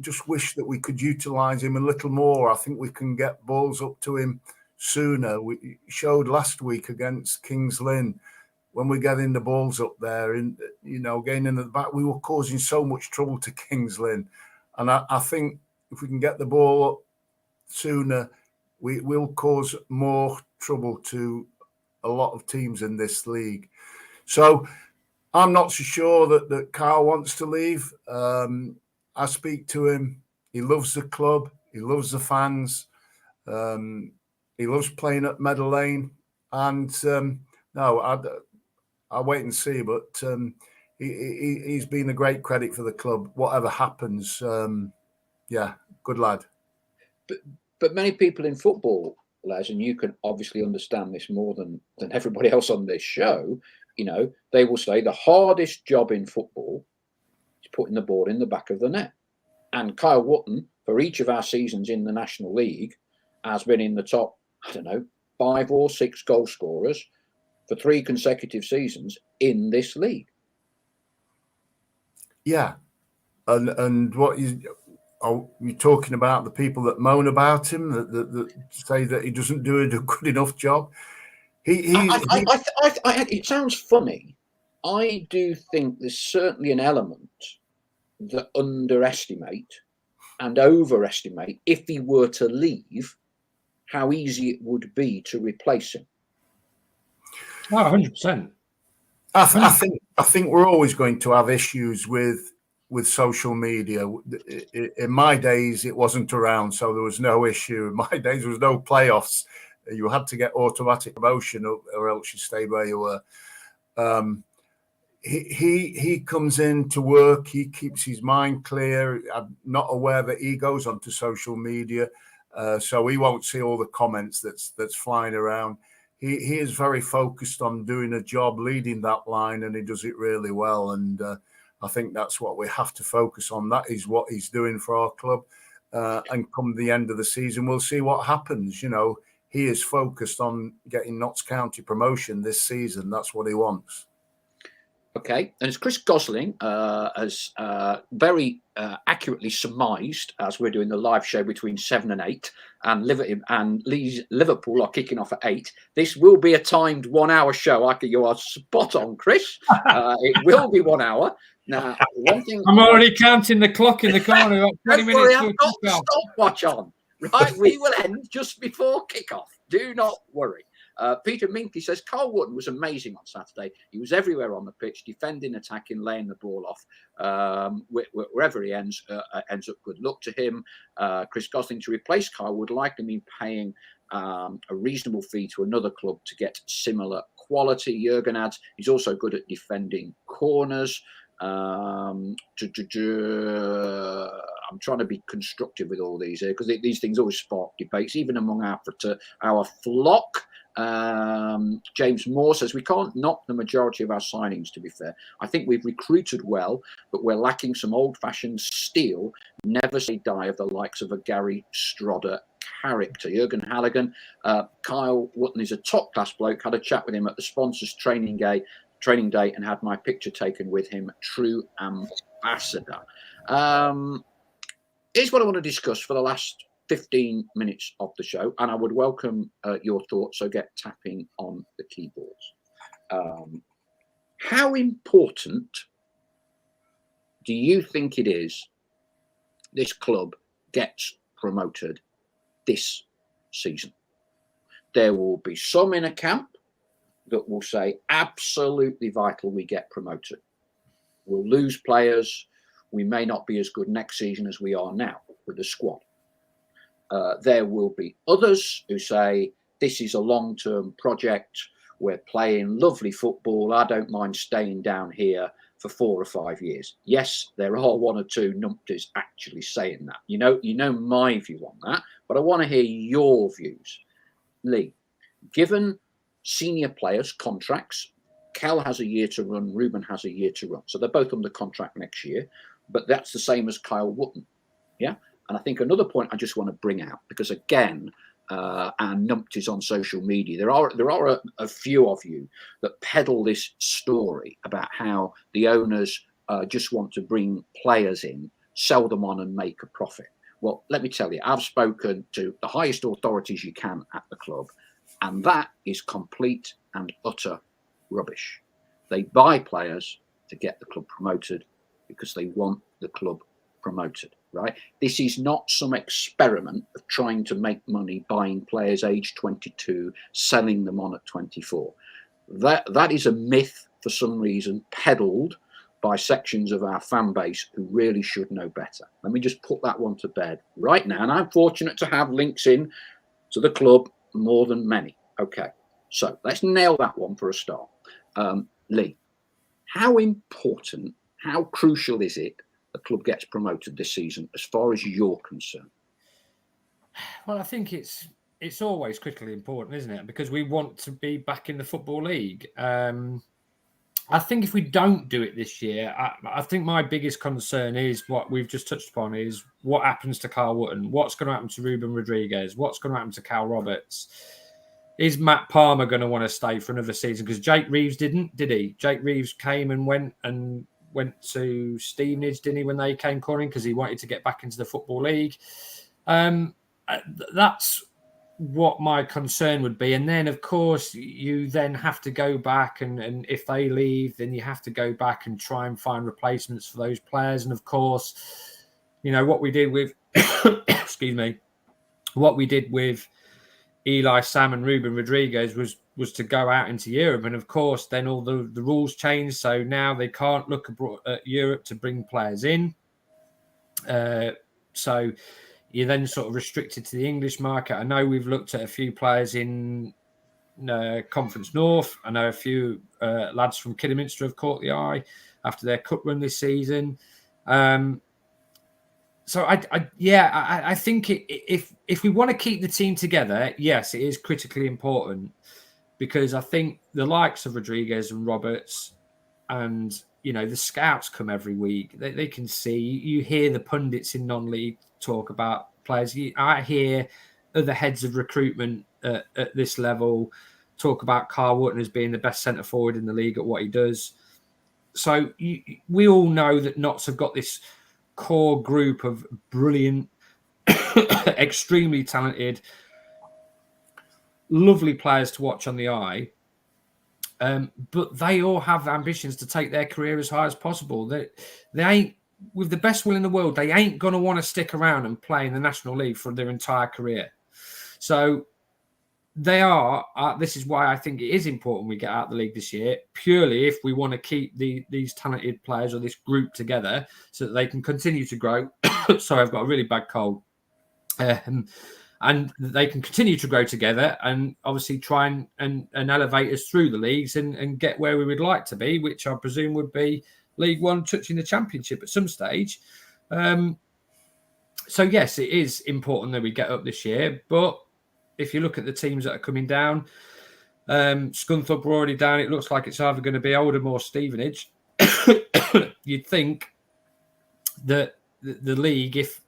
just wish that we could utilise him a little more. I think we can get balls up to him sooner. We showed last week against Kings Lynn when we're getting the balls up there and, getting in the back, we were causing so much trouble to Kings Lynn. And I think if we can get the ball up sooner, we will cause more trouble to a lot of teams in this league. So I'm not so sure that Kyle wants to leave. I speak to him. He loves the club. He loves the fans. He loves playing at Meadow Lane. And I'll wait and see. But he's been a great credit for the club. Whatever happens, good lad. But many people in football, Les, and you can obviously understand this more than everybody else on this show, they will say the hardest job in football is putting the ball in the back of the net. And Kyle Wootton, for each of our seasons in the National League, has been in the top, 5 or 6 goal scorers for 3 consecutive seasons in this league. Yeah. And what you're talking about, the people that moan about him, that say that he doesn't do a good enough job. It sounds funny. I do think there's certainly an element that underestimate and overestimate, if he were to leave, how easy it would be to replace him. Oh, 100%. I think we're always going to have issues with social media. In my days, it wasn't around, so there was no issue. In my days, there was no playoffs. You had to get automatic promotion or else you stayed where you were. He comes in to work. He keeps his mind clear. I'm not aware that he goes onto social media, so he won't see all the comments that's flying around. He is very focused on doing a job, leading that line, and he does it really well. And I think that's what we have to focus on. That is what he's doing for our club. And come the end of the season, we'll see what happens. He is focused on getting Notts County promotion this season. That's what he wants. Okay, and as Chris Gosling has very accurately surmised, as we're doing the live show between 7 and 8, and Liverpool are kicking off at 8, this will be a timed 1 hour show. You are spot on, Chris. It will be 1 hour. Now, one thing I'm already counting the clock in the corner. About 20 don't minutes. worry, I've got stopwatch on. Right, we will end just before kickoff. Do not worry. Peter Minky says, Kyle Wootton was amazing on Saturday. He was everywhere on the pitch, defending, attacking, laying the ball off. Wherever he ends up, good luck to him. Chris Gosling, to replace Kyle would likely mean paying a reasonable fee to another club to get similar quality. Jurgen adds, he's also good at defending corners. I'm trying to be constructive with all these here because these things always spark debates, even among our flock. James Moore says, we can't knock the majority of our signings, to be fair. I think we've recruited well, but we're lacking some old-fashioned steel, never say die of the likes of a Gary Strodder character. Jurgen Halligan, Kyle Wootton is a top-class bloke. Had a chat with him at the sponsors training day and had my picture taken with him. True ambassador. Here's what I want to discuss for the last 15 minutes of the show, and I would welcome your thoughts, so get tapping on the keyboards. How important do you think it is this club gets promoted this season? There will be some in a camp that will say absolutely vital we get promoted. We'll lose players. We may not be as good next season as we are now with the squad. There will be others who say this is a long-term project. We're playing lovely football. I don't mind staying down here for 4 or 5 years. Yes, there are 1 or 2 numpties actually saying that. You know my view on that, but I want to hear your views. Leigh, given senior players' contracts, Kell has a year to run, Ruben has a year to run. So they're both under contract next year, but that's the same as Kyle Wootton. Yeah. And I think another point I just want to bring out, because again, our numpties on social media, there are a few of you that peddle this story about how the owners just want to bring players in, sell them on and make a profit. Well, let me tell you, I've spoken to the highest authorities you can at the club, and that is complete and utter rubbish. They buy players to get the club promoted because they want the club promoted, right? This is not some experiment of trying to make money buying players age 22, selling them on at 24. That is a myth for some reason, peddled by sections of our fan base who really should know better. Let me just put that one to bed right now. And I'm fortunate to have links in to the club more than many. Okay, so let's nail that one for a start. Leigh, how important, how crucial is it the club gets promoted this season as far as you're concerned? Well, I think it's always critically important, isn't it? Because we want to be back in the Football League. I think if we don't do it this year, I think my biggest concern is what we've just touched upon, is what happens to Kyle Wootton, what's going to happen to Ruben Rodriguez, what's going to happen to Kell Roberts. Is Matt Palmer going to want to stay for another season? Because Jake Reeves didn't, did he? Jake Reeves came and went to Stevenage, didn't he, when they came calling, because he wanted to get back into the Football League. That's what my concern would be. And then, of course, you then have to go back and if they leave, then you have to go back and try and find replacements for those players. And, of course, you know, what we did with, excuse me, what we did with Eli, Sam and Ruben Rodriguez was to go out into Europe. And, of course, then all the rules changed. So now they can't look abroad at Europe to bring players in. So you're then sort of restricted to the English market. I know we've looked at a few players in Conference North. I know a few lads from Kidderminster have caught the eye after their cup run this season. So I think if we want to keep the team together, yes, it is critically important, because I think the likes of Rodriguez and Roberts, and you know, the scouts come every week. They can see. You hear the pundits in non-league talk about players. I hear other heads of recruitment at this level talk about Kyle Wootton as being the best centre forward in the league at what he does. So we all know that Notts have got this core group of brilliant, extremely talented, lovely players to watch on the eye. But they all have ambitions to take their career as high as possible. They ain't, with the best will in the world, they ain't going to want to stick around and play in the National League for their entire career. So they are. This is why I think it is important we get out of the league this year, purely if we want to keep these talented players or this group together so that they can continue to grow. Sorry, I've got a really bad cold. And they can continue to grow together and obviously try and elevate us through the leagues and get where we would like to be, which I presume would be League One touching the Championship at some stage. So, yes, it is important that we get up this year, but if you look at the teams that are coming down, Scunthorpe are already down. It looks like it's either going to be Oldham or Stevenage. You'd think that the league, if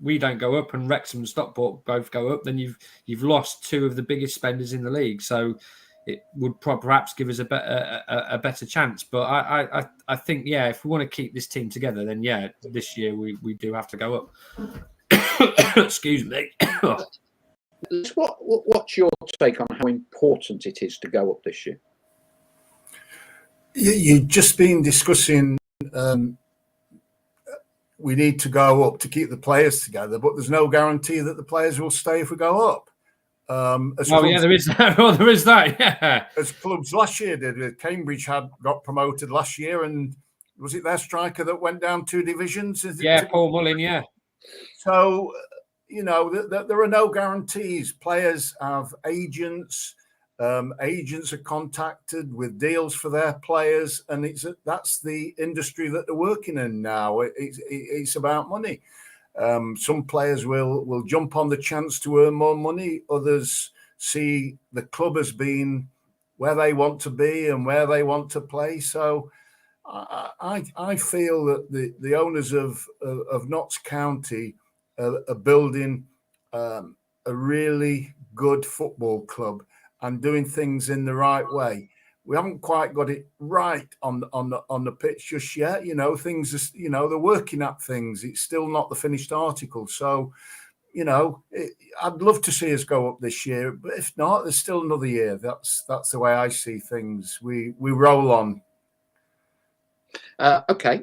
we don't go up and Wrexham and Stockport both go up, then you've lost two of the biggest spenders in the league. So it would perhaps give us a better chance. But I think, yeah, if we want to keep this team together, then yeah, this year we do have to go up. Excuse me. What's your take on how important it is to go up this year? You've just been discussing we need to go up to keep the players together, but there's no guarantee that the players will stay if we go up. There is that. Well, there is that. Yeah. As clubs last year did. Cambridge got promoted last year, and was it their striker that went down 2 divisions? Paul Mullin. Yeah. So there are no guarantees. Players have agents. Agents are contacted with deals for their players, and that's the industry that they're working in now. It's about money. Some players will jump on the chance to earn more money. Others see the club as being where they want to be and where they want to play. So I feel that the owners of Notts County are building a really good football club and doing things in the right way. We haven't quite got it right on the pitch just yet. Things are, they're working at things. It's still not the finished article. So, I'd love to see us go up this year, but if not, there's still another year. That's the way I see things. We roll on. Okay.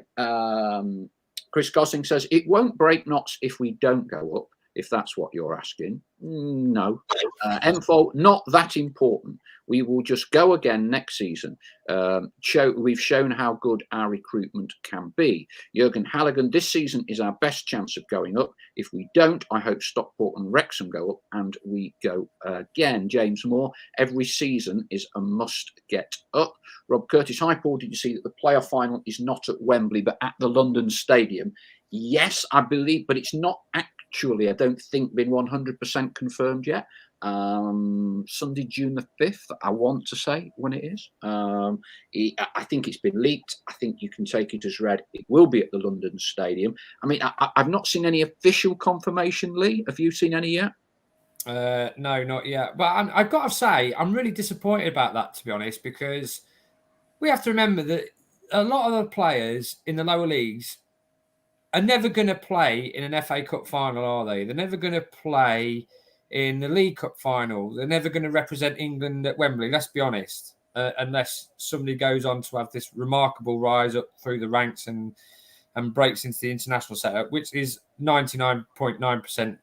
Chris Gosling says it won't break Notts if we don't go up. If that's what you're asking. No. MFO, not that important. We will just go again next season. We've shown how good our recruitment can be. Jurgen Halligan, this season is our best chance of going up. If we don't, I hope Stockport and Wrexham go up and we go again. James Moore, every season is a must get up. Rob Curtis, hi Paul, did you see that the playoff final is not at Wembley but at the London Stadium? Yes, I believe, but it's not actually, I don't think, been 100% confirmed yet. Sunday, June the 5th, I want to say when it is. I think it's been leaked. I think you can take it as read. It will be at the London Stadium. I mean, I've not seen any official confirmation, Leigh. Have you seen any yet? No, not yet. But I've got to say, I'm really disappointed about that, to be honest, because we have to remember that a lot of the players in the lower leagues are never going to play in an FA Cup final, are they? They're never going to play in the League Cup final. They're never going to represent England at Wembley, let's be honest, unless somebody goes on to have this remarkable rise up through the ranks and breaks into the international setup, which is 99.9%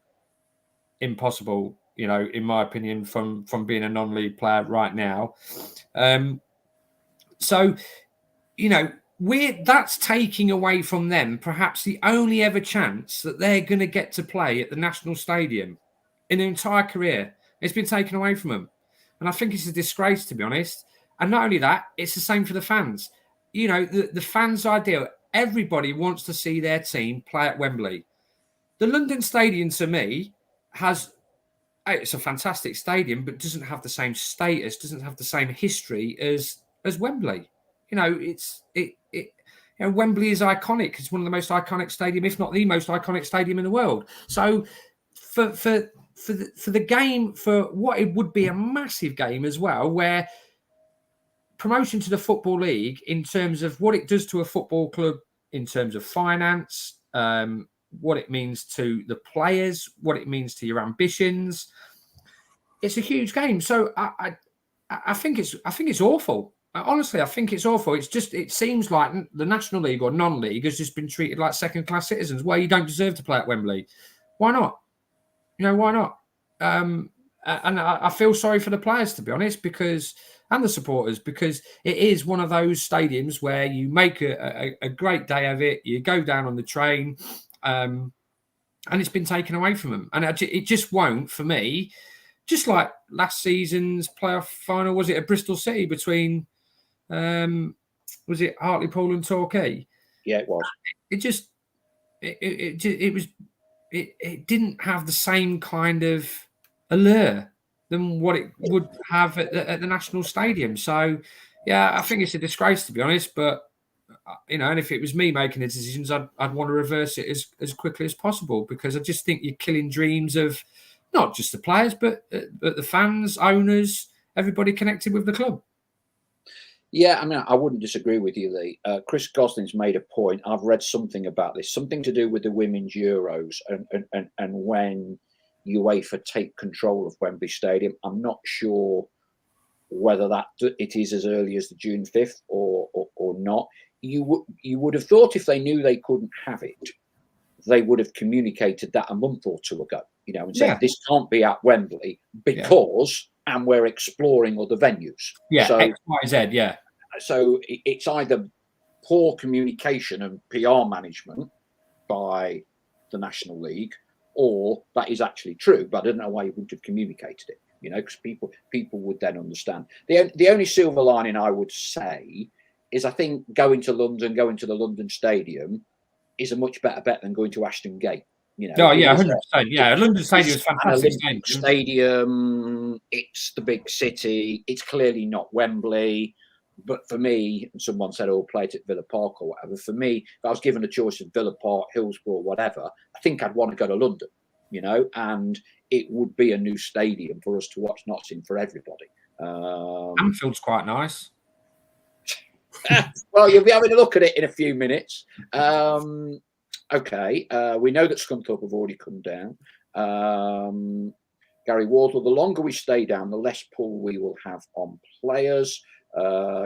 impossible, in my opinion, from being a non-league player right now. That's taking away from them perhaps the only ever chance that they're going to get to play at the National Stadium in their entire career. It's been taken away from them. And I think it's a disgrace, to be honest. And not only that, it's the same for the fans. The fans' ideal, everybody wants to see their team play at Wembley. The London Stadium, to me, it's a fantastic stadium, but doesn't have the same status, doesn't have the same history as Wembley. Wembley is iconic. It's one of the most iconic stadium, if not the most iconic stadium in the world. So for the game, for what it would be a massive game as well, where promotion to the Football League in terms of what it does to a football club, in terms of finance, what it means to the players, what it means to your ambitions, it's a huge game. So I think it's awful. Honestly, I think it's awful. It seems like the National League or non-league has just been treated like second-class citizens. Well, you don't deserve to play at Wembley. Why not? Why not? and I feel sorry for the players, to be honest, and the supporters, because it is one of those stadiums where you make a great day of it. You go down on the train, and it's been taken away from them, and it just won't for me. Just like last season's playoff final, was it at Bristol City between, was it Hartlepool and Torquay? Yeah, it was. It didn't have the same kind of allure than what it would have at the National Stadium. So, yeah, I think it's a disgrace, to be honest. But and if it was me making the decisions, I'd want to reverse it as quickly as possible, because I just think you're killing dreams of not just the players, but the fans, owners, everybody connected with the club. Yeah, I mean, I wouldn't disagree with you, Leigh. Chris Gosling's made a point. I've read something about this, something to do with the Women's Euros and when UEFA take control of Wembley Stadium. I'm not sure whether it is as early as the June 5th or not. You would have thought if they knew they couldn't have it, they would have communicated that a month or two ago, and said this can't be at Wembley because, and we're exploring other venues. Yeah, so, X, Y, Z, yeah. So it's either poor communication and PR management by the National League, or that is actually true, but I don't know why you wouldn't have communicated it, because people would then understand. The only silver lining I would say is I think going to the London Stadium is a much better bet than going to Ashton Gate. 100%. Yeah, London Stadium is fantastic. Stadium, it's the big city. It's clearly not Wembley. But for me, and someone said, play it at Villa Park or whatever. For me, if I was given a choice of Villa Park, Hillsborough, whatever, I think I'd want to go to London, and it would be a new stadium for us to watch Nottingham for everybody. Anfield's quite nice. Well, you'll be having a look at it in a few minutes. Okay, we know that Scunthorpe have already come down. Gary Wardle, the longer we stay down, the less pull we will have on players.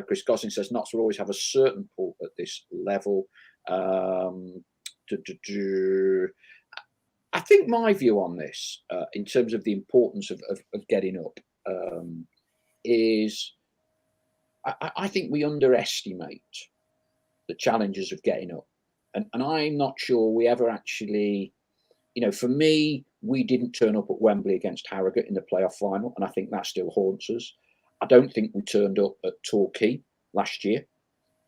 Chris Gosling says Notts will always have a certain pull at this level. I think my view on this, in terms of the importance of getting up, is I think we underestimate the challenges of getting up. And I'm not sure we ever actually, for me, we didn't turn up at Wembley against Harrogate in the playoff final, and I think that still haunts us. I don't think we turned up at Torquay last year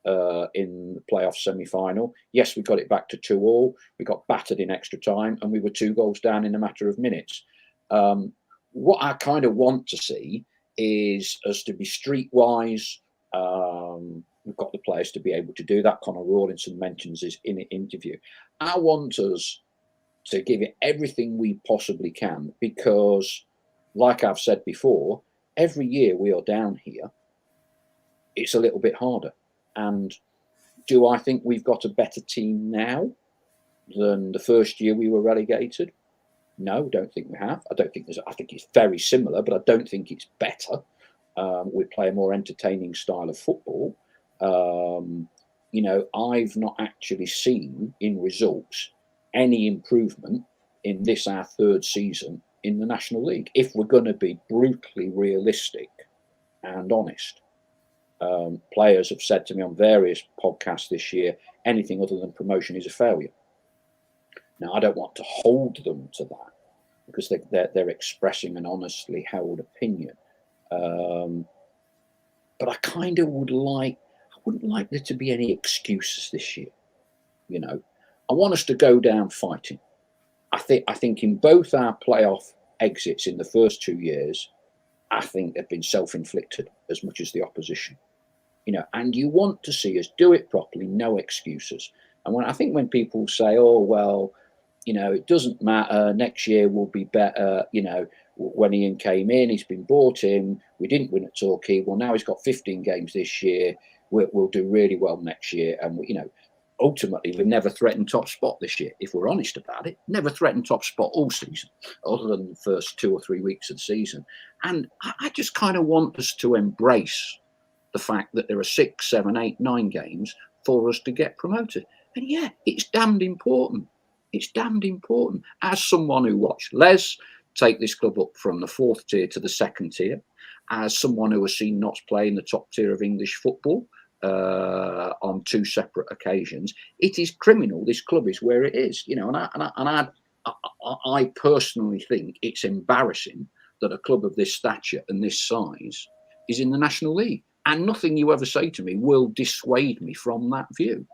in the playoff semi-final. Yes, we got it back to 2-2. We got battered in extra time, and we were 2 goals down in a matter of minutes. What I kind of want to see is us to be streetwise. We've got the players to be able to do that. Conor Rawlinson mentions this in an interview. I want us to give it everything we possibly can, because, like I've said before, every year we are down here, it's a little bit harder. And do I think we've got a better team now than the first year we were relegated? No, don't think we have. I think it's very similar, but I don't think it's better. We play a more entertaining style of football. I've not actually seen in results any improvement in this, our third season in the National League, if we're going to be brutally realistic and honest. Players have said to me on various podcasts this year, anything other than promotion is a failure. Now, I don't want to hold them to that, because they're expressing an honestly held opinion. But I kind of wouldn't like there to be any excuses this year. I want us to go down fighting. I think in both our playoff exits in the first 2 years, I think they've been self-inflicted as much as the opposition. And you want to see us do it properly, no excuses. And when people say, it doesn't matter, next year will be better, when Ian came in, he's been brought in, we didn't win at Torquay, well, now he's got 15 games this year, we'll do really well next year. And, ultimately, we've never threatened top spot this year, if we're honest about it. Never threatened top spot all season, other than the first 2 or 3 weeks of the season. And I just kind of want us to embrace the fact that there are 6, 7, 8, 9 games for us to get promoted. And yeah, it's damned important. It's damned important. As someone who watched Les take this club up from the 4th tier to the 2nd tier. As someone who has seen Notts play in the top tier of English football on 2 separate occasions, it is criminal. This club is where it is, and I personally think it's embarrassing that a club of this stature and this size is in the National League, and nothing you ever say to me will dissuade me from that view.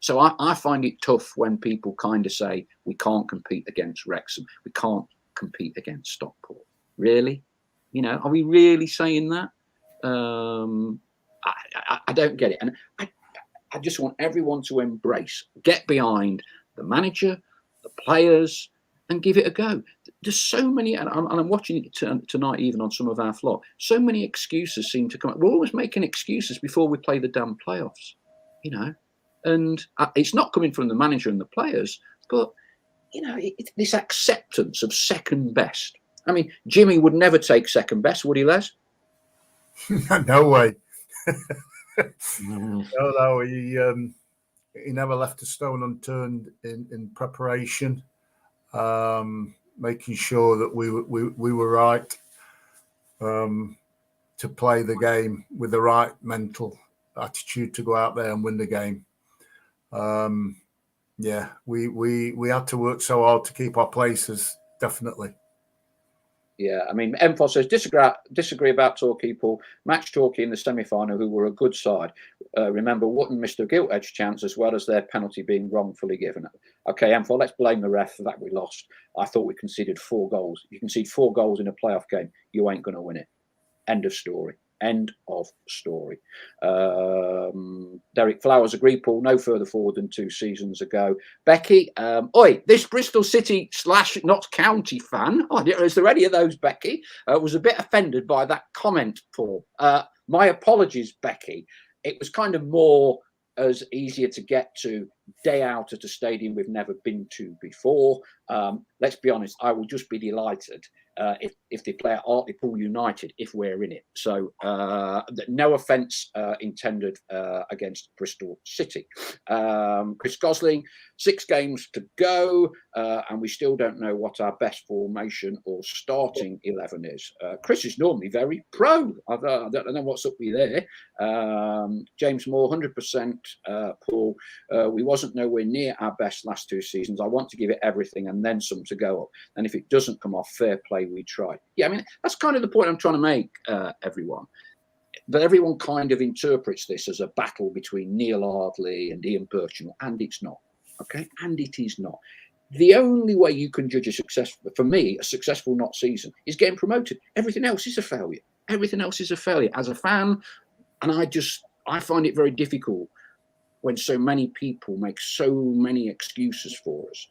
So I find it tough when people kind of say we can't compete against Wrexham, we can't compete against Stockport. Really? Are we really saying that? I don't get it. And I just want everyone to get behind the manager, the players, and give it a go. There's so many, and I'm watching it tonight, even on some of our flock, so many excuses seem to come up. We're always making excuses before we play the damn playoffs, and it's not coming from the manager and the players, but, this acceptance of second best. I mean, Jimmy would never take second best, would he, Les? No way. No, he never left a stone unturned in preparation, making sure that we were right to play the game with the right mental attitude to go out there and win the game. We had to work so hard to keep our places, definitely. Yeah, I mean, Enfos says, disagree about Torquay, Paul. Match Torquay in the semi-final, who were a good side. Remember, Wootton missed a gilt-edged chance as well as their penalty being wrongfully given. Okay, Enfos, let's blame the ref for that we lost. I thought we conceded 4 goals. You concede 4 goals in a playoff game, you ain't going to win it. End of story. End of story. Derek Flowers, agree, Paul. No further forward than 2 seasons ago. Becky, this Bristol City / Notts County fan, is there any of those, Becky? Was a bit offended by that comment, Paul. My apologies, Becky. It was kind of more as easier to get to day out at a stadium we've never been to before. Let's be honest, I will just be delighted if they play at Hartlepool United if we're in it. So no offence intended against Bristol City. Chris Gosling, 6 games to go, and we still don't know what our best formation or starting 11 is. Chris is normally very pro. I don't know what's up with there. James Moore, 100%. Paul, we wasn't nowhere near our best last 2 seasons. I want to give it everything and then some to go up. And if it doesn't come off, fair play, we try. Yeah, I mean, that's kind of the point I'm trying to make, everyone. But everyone kind of interprets this as a battle between Neil Ardley and Ian Birchall, and it's not. Okay, and it is not. The only way you can judge a successful not season is getting promoted. Everything else is a failure. Everything else is a failure. As a fan, and I find it very difficult when so many people make so many excuses for us.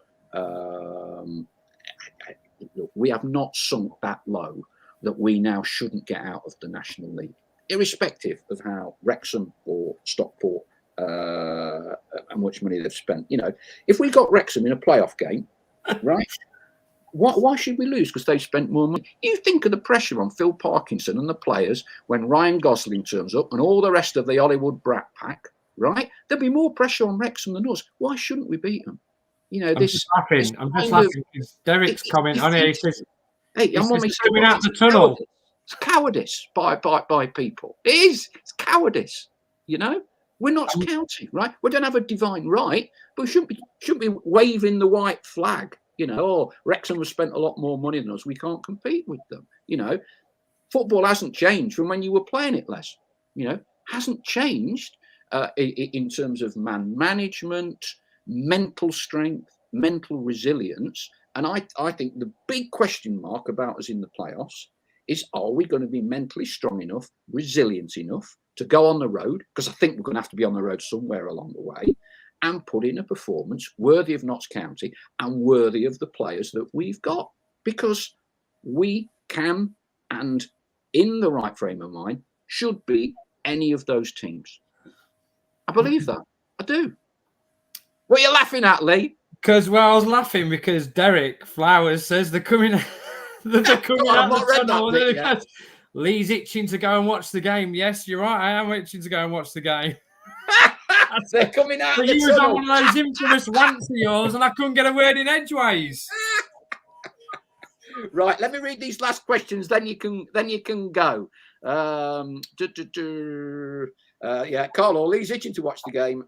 Look, we have not sunk that low that we now shouldn't get out of the National League, irrespective of how Wrexham or Stockport how much money they've spent. If we got Wrexham in a playoff game, right? Why should we lose? Because they've spent more money. You think of the pressure on Phil Parkinson and the players when Ryan Gosling turns up and all the rest of the Hollywood brat pack, right? There'll be more pressure on Wrexham than us. Why shouldn't we beat them? I'm just laughing because Derek's comment on it. He says, "Hey, I'm coming out the tunnel." It's cowardice by people. It is. It's cowardice. We're not County, right? We don't have a divine right, but we shouldn't be waving the white flag. Wrexham has spent a lot more money than us. We can't compete with them. Football hasn't changed from when you were playing it, Les. Hasn't changed in terms of man management, mental strength, mental resilience. And I think the big question mark about us in the playoffs is, are we going to be mentally strong enough, resilient enough to go on the road? Because I think we're going to have to be on the road somewhere along the way and put in a performance worthy of Notts County and worthy of the players that we've got. Because we can, and in the right frame of mind, should be any of those teams. I believe that. I do. What are you laughing at, Leigh? Because I was laughing because Derek Flowers says they're coming out the tunnel. Leigh's itching to go and watch the game. Yes, you're right. I am itching to go and watch the game. They're coming out the tunnel. You was on one of those infamous rants of yours and I couldn't get a word in edgeways. Right, let me read these last questions. Then you can go. Yeah, Carlo, Leigh's itching to watch the game.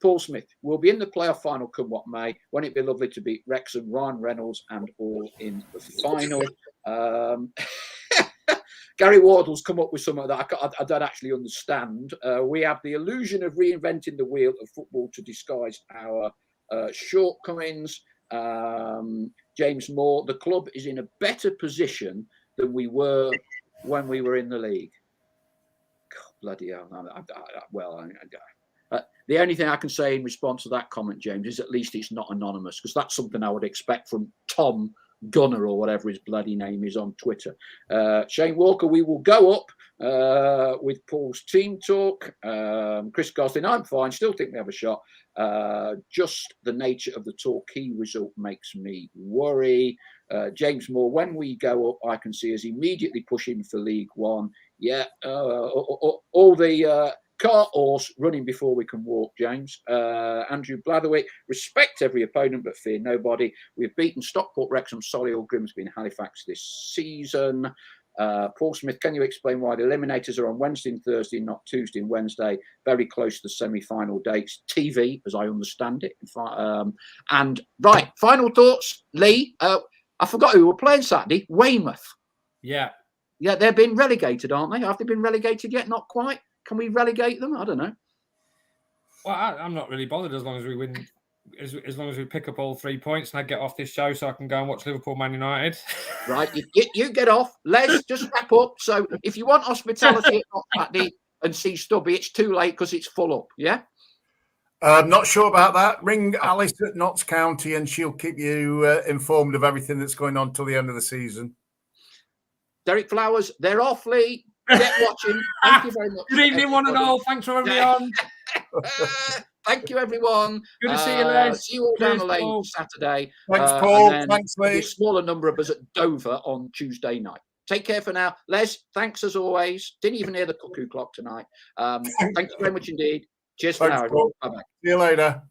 Paul Smith will be in the playoff final come what may. Won't it be lovely to beat Wrexham, Ryan Reynolds, and all in the final? Gary Wardle's come up with something that I don't actually understand. We have the illusion of reinventing the wheel of football to disguise our shortcomings. James Moore, the club is in a better position than we were when we were in the league. God, bloody hell. The only thing I can say in response to that comment, James, is at least it's not anonymous, because that's something I would expect from Tom Gunner or whatever his bloody name is on Twitter. Shane Walker, we will go up with Paul's team talk. Chris Gosling, I'm fine, still think we have a shot. Just the nature of the Torquay result makes me worry. James Moore, when we go up, I can see us immediately pushing for League One. Yeah, all the cart horse running before we can walk, James. Andrew Blatherwick, respect every opponent but fear nobody. We've beaten Stockport, Wrexham, Solihull, Grimsby and Halifax this season. Paul Smith, can you explain why the eliminators are on Wednesday and Thursday, not Tuesday and Wednesday, very close to the semi-final dates? TV, as I understand it. And right, final thoughts, Leigh. I forgot who were playing Saturday. Weymouth. Yeah, they've been relegated, aren't they? Have they been relegated yet? Not quite. Can we relegate them? I don't know. Well, I'm not really bothered as long as we win. As long as we pick up all 3 points and I get off this show so I can go and watch Liverpool Man United. Right, you get off. Les, just wrap up. So if you want hospitality at Not Saturday and see Stubby, it's too late because it's full up, yeah? I'm not sure about that. Ring Alice at Notts County and she'll keep you informed of everything that's going on till the end of the season. Derek Flowers, they're off, Leigh. Get watching. Thank you very much. Good evening, one and all. Thanks for having me on. Thank you, everyone. Good to see you, Les. See you all down the lane Saturday. Thanks, Paul. Thanks, Leigh. A smaller number of us at Dover on Tuesday night. Take care for now. Les, thanks as always. Didn't even hear the cuckoo clock tonight. Thank you very much indeed. Cheers for now, everyone. Bye-bye. See you later.